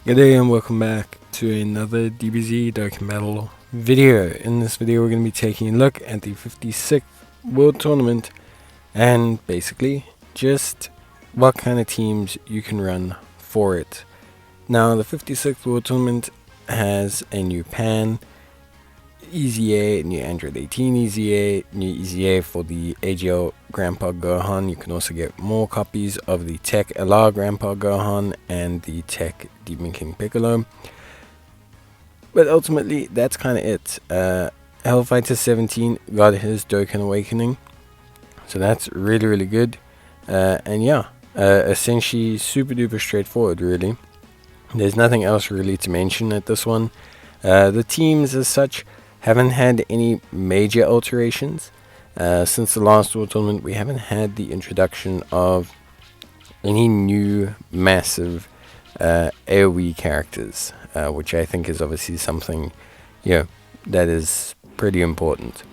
Good day and welcome back to another DBZ Dokkan Battle video. In this video we're going to be taking a look at the 56th World Tournament and basically just what kind of teams you can run for it. Now the 56th World Tournament has a new pan, EZA, new Android 18 EZA, new EZA for the AGL Grandpa Gohan. You can also get more copies of the Tech LR Grandpa Gohan and the Tech Demon King Piccolo. But ultimately, that's kind of it. Hellfighter 17 got his Dokkan Awakening, so that's really good. And yeah, essentially super duper straightforward, really. There's nothing else really to mention at this one. The teams as such haven't had any major alterations. Since the last World Tournament, we haven't had the introduction of any new massive AoE characters, which I think is obviously something, that is pretty important.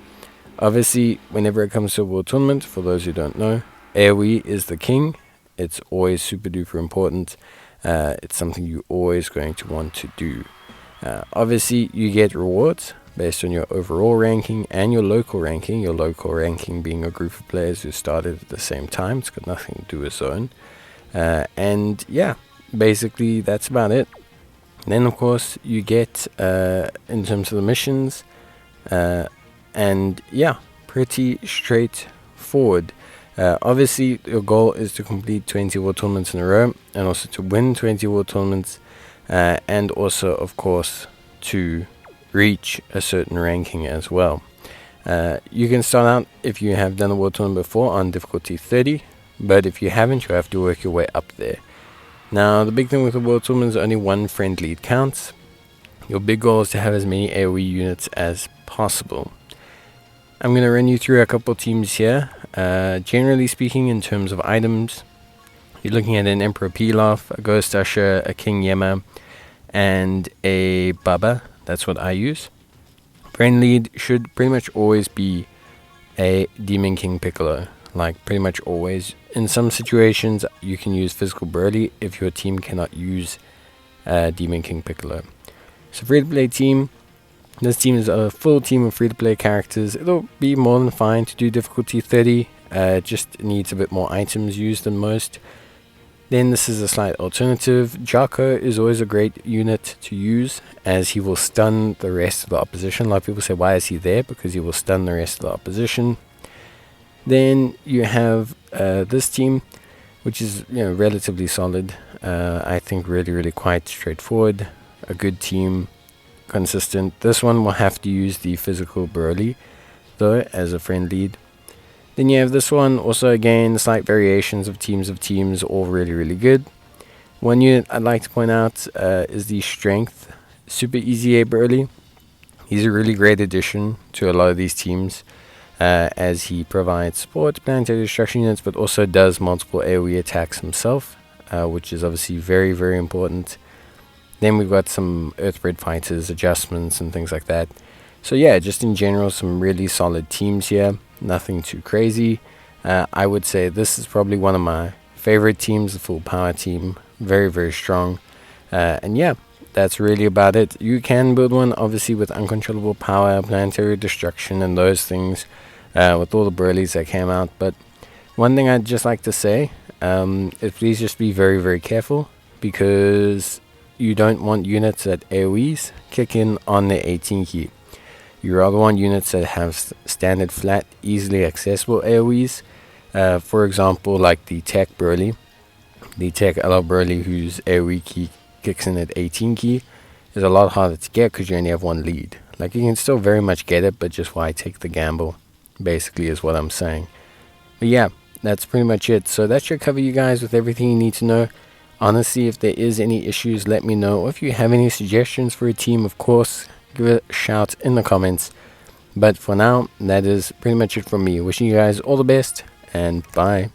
Obviously, whenever it comes to a World Tournament, for those who don't know, AoE is the king. It's always super duper important. It's something you're always going to want to do. Obviously, you get rewards based on your overall ranking and your local ranking being a group of players who started at the same time. It's got nothing to do with zone. And yeah, basically that's about it. Then of course you get in terms of the missions, and yeah, pretty straightforward. Obviously your goal is to complete 20 World Tournaments in a row and also to win 20 World Tournaments, and also of course to reach a certain ranking as well. You can start out, if you have done a World Tournament before, on difficulty 30, but if you haven't, you have to work your way up there. Now the big thing with the World Tournament is only one friend lead counts. Your big goal is to have as many AoE units as possible. I'm going to run you through a couple teams here. Generally speaking, in terms of items, you're looking at an Emperor Pilaf, a Ghost Usher, a King Yema, and a Baba. That's what I use. Friend lead should pretty much always be a Demon King Piccolo. Like pretty much always. In some situations you can use Physical Broly if your team cannot use Demon King Piccolo. So free to play team. This team is a full team of free to play characters. It'll be more than fine to do difficulty 30. Just needs a bit more items used than most. Then this is a slight alternative. Jocko is always a great unit to use, as he will stun the rest of the opposition. A lot of people say, why is he there? Because he will stun the rest of the opposition. Then you have this team, which is relatively solid. I think really quite straightforward. A good team, consistent. This one will have to use the Physical Broly though as a friend lead. Then you have this one, also again slight variations of teams, all really good. One unit I'd like to point out is the Strength Super EZA Broly. He's a really great addition to a lot of these teams, as he provides support, planetary destruction units, but also does multiple AoE attacks himself, which is obviously very important. Then we've got some Earthbred fighters, adjustments and things like that. So yeah, just in general, some really solid teams here. Nothing too crazy. I would say this is probably one of my favorite teams, the full power team. Very strong. And yeah, that's really about it. You can build one obviously with uncontrollable power, planetary destruction and those things, with all the Broly's that came out. But one thing I'd just like to say is please just be very careful, because you don't want units that AoEs kick in on the 18 key. You rather want units that have standard flat, easily accessible AoEs. For example, like the Tech Broly, the Tech LR Broly, whose AoE key kicks in at 18 key, is a lot harder to get because you only have one lead. Like, you can still very much get it, but just why take the gamble, basically, is what I'm saying. But yeah, that's pretty much it. So that should cover you guys with everything you need to know. Honestly, if there is any issues, let me know. Or if you have any suggestions for a team, of course, give it a shout in the comments. But for now, that is pretty much it from me. Wishing you guys all the best, and bye.